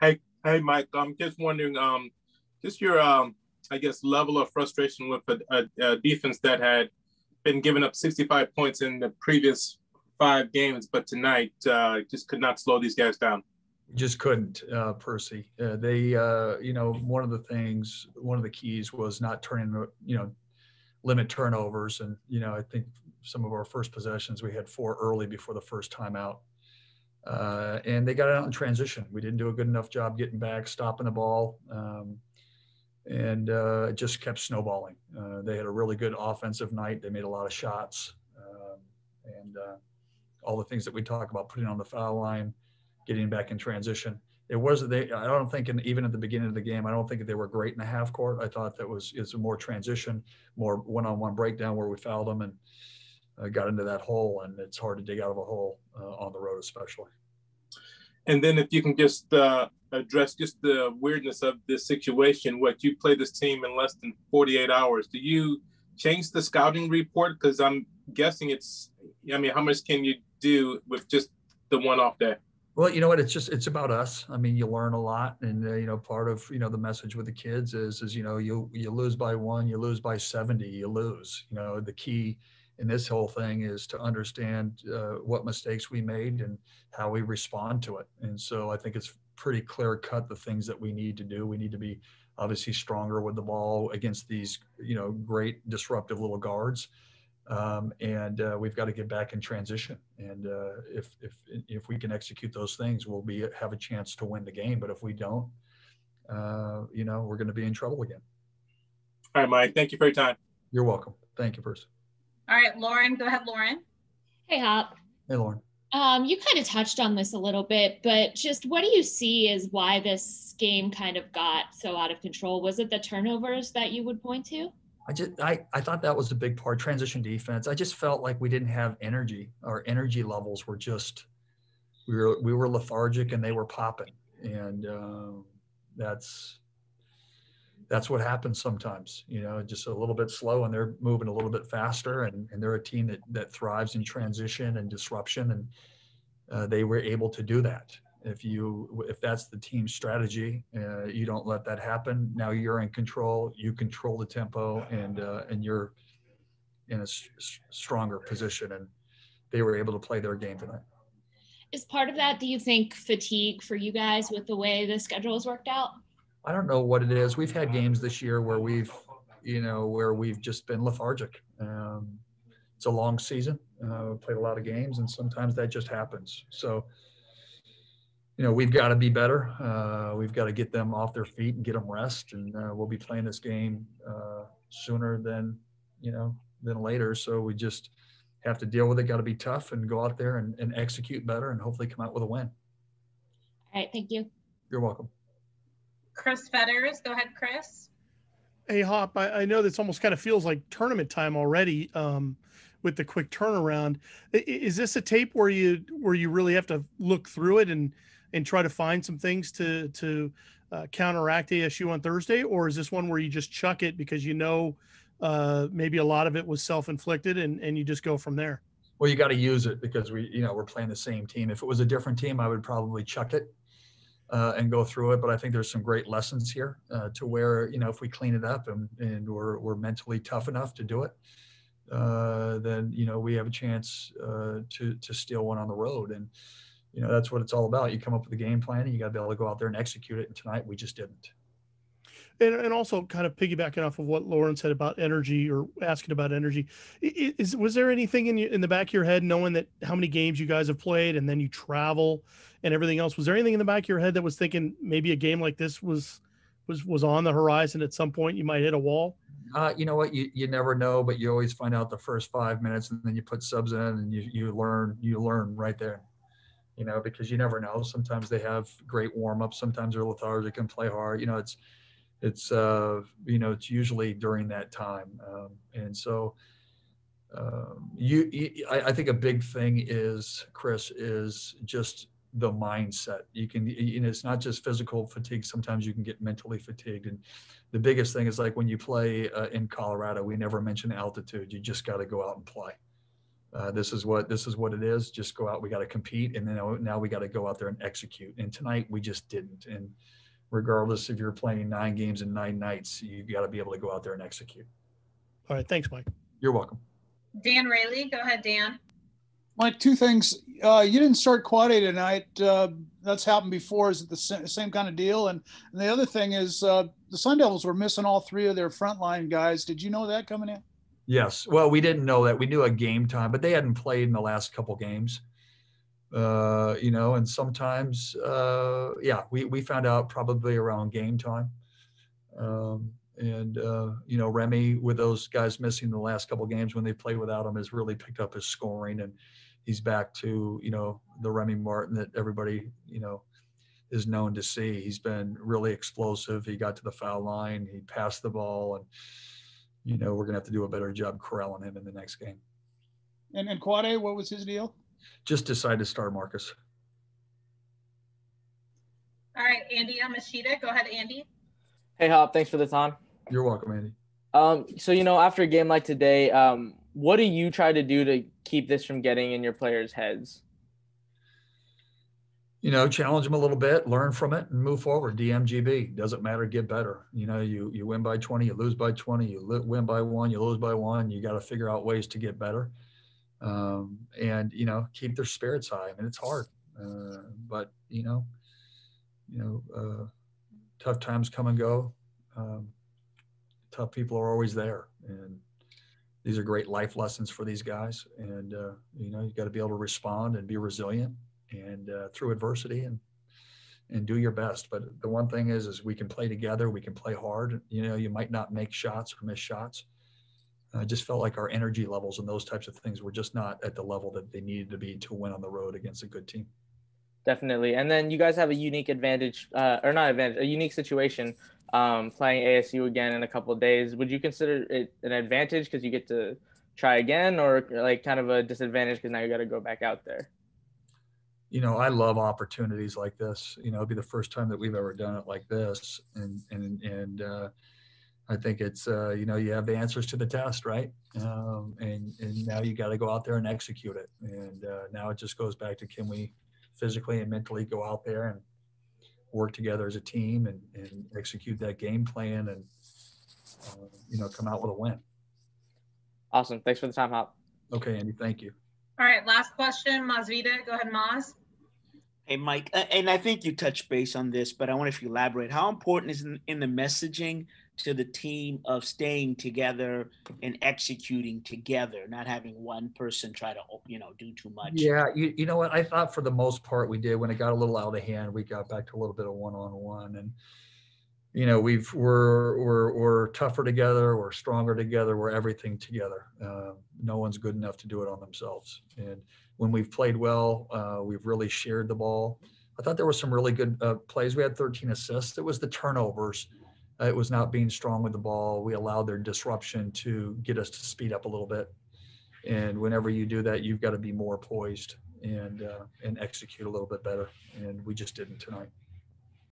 Hey, Mike. I'm just wondering, just your, I guess, level of frustration with a defense that had been giving up 65 points in the previous 5 games, but tonight just could not slow these guys down. Just couldn't, Percy. One of the keys was not turning, limit turnovers. And, I think some of our first possessions, we had 4 early before the first timeout. And they got out in transition. We didn't do a good enough job getting back, stopping the ball. And it just kept snowballing. They had a really good offensive night. They made a lot of shots. And all the things that we talk about, putting on the foul line, getting back in transition. I don't think, even at the beginning of the game, I don't think they were great in the half court. I thought it's a more transition, more one-on-one breakdown where we fouled them and got into that hole, and it's hard to dig out of a hole on the road especially. And then if you can just address just the weirdness of this situation, what you play this team in less than 48 hours, do you change the scouting report? Because I'm guessing how much can you do with just the one off day? Well, you know what? It's about us. I mean, you learn a lot, and part of the message with the kids is you lose by 1, you lose by 70, you lose. The key in this whole thing is to understand what mistakes we made and how we respond to it. And so I think it's pretty clear cut the things that we need to do. We need to be obviously stronger with the ball against these great disruptive little guards. And we've got to get back in transition. And if we can execute those things, we'll have a chance to win the game. But if we don't, we're going to be in trouble again. All right, Mike. Thank you for your time. You're welcome. Thank you, Percy. All right, Lauren. Go ahead, Lauren. Hey, Hop. Hey, Lauren. You kind of touched on this a little bit, but just what do you see as why this game kind of got so out of control? Was it the turnovers that you would point to? I thought that was a big part, transition defense. I just felt like we didn't have energy. Our energy levels were just, we were lethargic and they were popping. And that's what happens sometimes, just a little bit slow and they're moving a little bit faster, and they're a team that thrives in transition and disruption. And they were able to do that. If that's the team's strategy, you don't let that happen. Now you're in control. You control the tempo, and you're in a stronger position. And they were able to play their game tonight. Is part of that, do you think, fatigue for you guys with the way the schedule has worked out? I don't know what it is. We've had games this year where we've just been lethargic. It's a long season. We played a lot of games, and sometimes that just happens. So. We've got to be better. We've got to get them off their feet and get them rest. And we'll be playing this game sooner than later. So we just have to deal with it. Got to be tough and go out there and execute better and hopefully come out with a win. All right. Thank you. You're welcome. Chris Fetters. Go ahead, Chris. Hey, Hop. I know this almost kind of feels like tournament time already with the quick turnaround. Is this a tape where you really have to look through it and try to find some things to counteract ASU on Thursday? Or is this one where you just chuck it because maybe a lot of it was self-inflicted and you just go from there? Well, you got to use it because we're playing the same team. If it was a different team, I would probably chuck it and go through it. But I think there's some great lessons here to where, if we clean it up and we're mentally tough enough to do it, then, we have a chance to steal one on the road. And, that's what it's all about. You come up with a game plan and you got to be able to go out there and execute it. And tonight we just didn't. And also kind of piggybacking off of what Lauren said about energy, or asking about energy, was there anything in the back of your head, knowing that how many games you guys have played and then you travel and everything else? Was there anything in the back of your head that was thinking maybe a game like this was on the horizon at some point? You might hit a wall. You know what? You never know, but you always find out the first 5 minutes, and then you put subs in, and you learn right there. Because you never know. Sometimes they have great warm-ups. Sometimes they're lethargic and play hard. It's usually during that time. And so I think a big thing is, Chris, is just the mindset. It's not just physical fatigue. Sometimes you can get mentally fatigued. And the biggest thing is, like when you play in Colorado, we never mention altitude. You just got to go out and play. This is what it is. Just go out. We got to compete, and then now we got to go out there and execute. And tonight we just didn't. And regardless if you're playing 9 games in 9 nights, you got to be able to go out there and execute. All right, thanks, Mike. You're welcome. Dan Rayleigh, go ahead, Dan. Mike, 2 things. You didn't start Quade tonight. That's happened before. Is it the same kind of deal? And the other thing is the Sun Devils were missing all 3 of their frontline guys. Did you know that coming in? Yes. Well, we didn't know that. We knew a game time, but they hadn't played in the last couple games. And sometimes, we found out probably around game time. Remy, with those guys missing the last couple games when they played without him, has really picked up his scoring, and he's back to, the Remy Martin that everybody, is known to see. He's been really explosive. He got to the foul line, he passed the ball, and, we're going to have to do a better job corralling him in the next game. And Quade, what was his deal? Just decided to start Marcus. All right, Andy Yamashita, go ahead, Andy. Hey, Hop, thanks for the time. You're welcome, Andy. After a game like today, what do you try to do to keep this from getting in your players' heads? Challenge them a little bit, learn from it, and move forward. DMGB, doesn't matter, get better. You win by 20, you lose by 20, you win by 1, you lose by 1. You got to figure out ways to get better. Keep their spirits high. I mean, it's hard, but tough times come and go. Tough people are always there, and these are great life lessons for these guys. And you got to be able to respond and be resilient, and through adversity, and do your best. But the one thing is we can play together, we can play hard. You might not make shots or miss shots. I just felt like our energy levels and those types of things were just not at the level that they needed to be to win on the road against a good team. Definitely. And then you guys have a unique advantage, a unique situation playing ASU again in a couple of days. Would you consider it an advantage because you get to try again, or like kind of a disadvantage because now you got to go back out there? I love opportunities like this. It'll be the first time that we've ever done it like this. And I think it's, you have the answers to the test, right? And now you got to go out there and execute it. And now it just goes back to, can we physically and mentally go out there and work together as a team and execute that game plan and, come out with a win. Awesome. Thanks for the time, Hop. Okay, Andy, thank you. All right, last question, Masvita. Go ahead, Maz. Hey, Mike, and I think you touched base on this, but I wonder if you elaborate. How important is in the messaging to the team of staying together and executing together, not having one person try to, do too much? Yeah, you know what? I thought for the most part we did. When it got a little out of hand, we got back to a little bit of one-on-one, and we're tougher together, we're stronger together, we're everything together. No one's good enough to do it on themselves. And when we've played well, we've really shared the ball. I thought there were some really good plays. We had 13 assists. It was the turnovers. It was not being strong with the ball. We allowed their disruption to get us to speed up a little bit. And whenever you do that, you've got to be more poised and execute a little bit better. And we just didn't tonight.